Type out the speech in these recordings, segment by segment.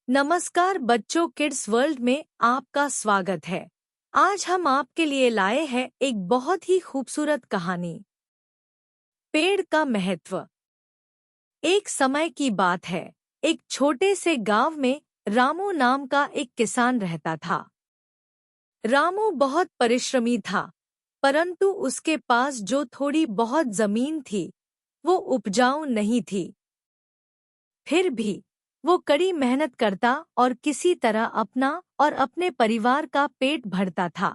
नमस्कार बच्चों, kids world में आपका स्वागत है। आज हम आपके लिए लाए हैं एक बहुत ही खूबसूरत कहानी, पेड़ का महत्व। एक समय की बात है, एक छोटे से गांव में रामू नाम का एक किसान रहता था। रामू बहुत परिश्रमी था, परंतु उसके पास जो थोड़ी बहुत जमीन थी, वो उपजाऊ नहीं थी। फिर भी वो कड़ी मेहनत करता और किसी तरह अपना और अपने परिवार का पेट भरता था।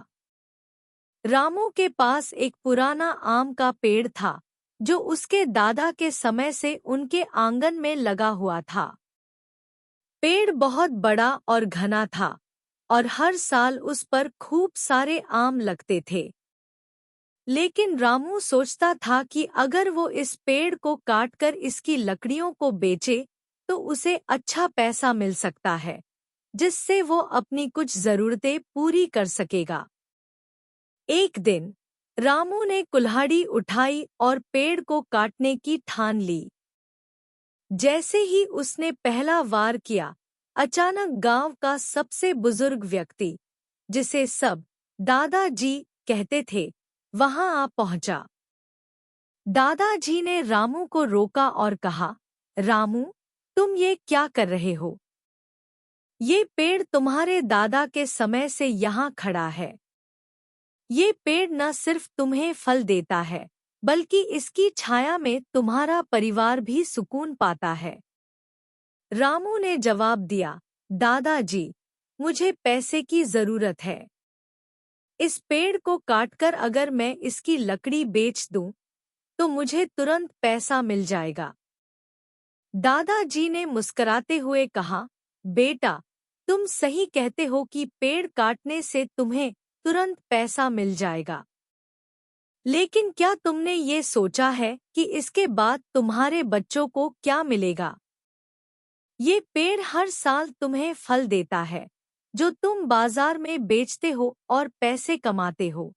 रामू के पास एक पुराना आम का पेड़ था, जो उसके दादा के समय से उनके आंगन में लगा हुआ था। पेड़ बहुत बड़ा और घना था और हर साल उस पर खूब सारे आम लगते थे। लेकिन रामू सोचता था कि अगर वो इस पेड़ को काटकर इसकी लकड़ियों को बेचे तो उसे अच्छा पैसा मिल सकता है, जिससे वो अपनी कुछ जरूरतें पूरी कर सकेगा। एक दिन रामू ने कुल्हाड़ी उठाई और पेड़ को काटने की ठान ली। जैसे ही उसने पहला वार किया, अचानक गांव का सबसे बुजुर्ग व्यक्ति, जिसे सब दादाजी कहते थे, वहां आ पहुंचा। दादाजी ने रामू को रोका और कहा, रामू, तुम ये क्या कर रहे हो? ये पेड़ तुम्हारे दादा के समय से यहाँ खड़ा है। ये पेड़ न सिर्फ तुम्हें फल देता है, बल्कि इसकी छाया में तुम्हारा परिवार भी सुकून पाता है। रामू ने जवाब दिया, दादाजी, मुझे पैसे की जरूरत है। इस पेड़ को काटकर अगर मैं इसकी लकड़ी बेच दूं, तो मुझे तुरंत पैसा मिल जाएगा। दादाजी ने मुस्कुराते हुए कहा, बेटा, तुम सही कहते हो कि पेड़ काटने से तुम्हें तुरंत पैसा मिल जाएगा। लेकिन क्या तुमने ये सोचा है कि इसके बाद तुम्हारे बच्चों को क्या मिलेगा? ये पेड़ हर साल तुम्हें फल देता है, जो तुम बाजार में बेचते हो और पैसे कमाते हो।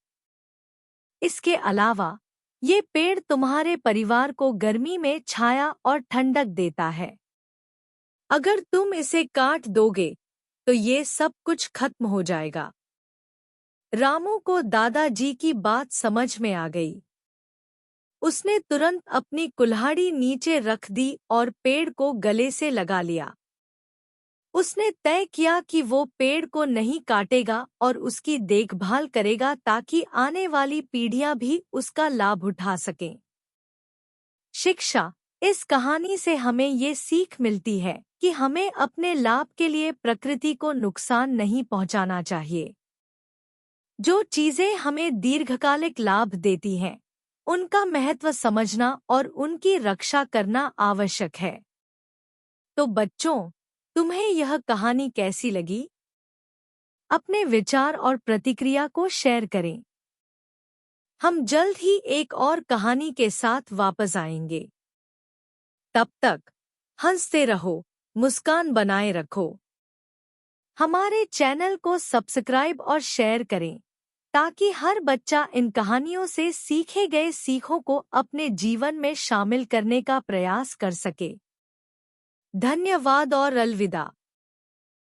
इसके अलावा ये पेड़ तुम्हारे परिवार को गर्मी में छाया और ठंडक देता है। अगर तुम इसे काट दोगे, तो ये सब कुछ खत्म हो जाएगा। रामू को दादाजी की बात समझ में आ गई। उसने तुरंत अपनी कुल्हाड़ी नीचे रख दी और पेड़ को गले से लगा लिया। उसने तय किया कि वो पेड़ को नहीं काटेगा और उसकी देखभाल करेगा ताकि आने वाली पीढ़ियां भी उसका लाभ उठा सकें। शिक्षा। इस कहानी से हमें ये सीख मिलती है कि हमें अपने लाभ के लिए प्रकृति को नुकसान नहीं पहुंचाना चाहिए। जो चीजें हमें दीर्घकालिक लाभ देती हैं, उनका महत्व समझना और उनकी रक्षा करना आवश्यक है। तो बच्चों, तुम्हें यह कहानी कैसी लगी? अपने विचार और प्रतिक्रिया को शेयर करें। हम जल्द ही एक और कहानी के साथ वापस आएंगे। तब तक हंसते रहो, मुस्कान बनाए रखो। हमारे चैनल को सब्सक्राइब और शेयर करें, ताकि हर बच्चा इन कहानियों से सीखे गए सीखों को अपने जीवन में शामिल करने का प्रयास कर सके। धन्यवाद और अलविदा।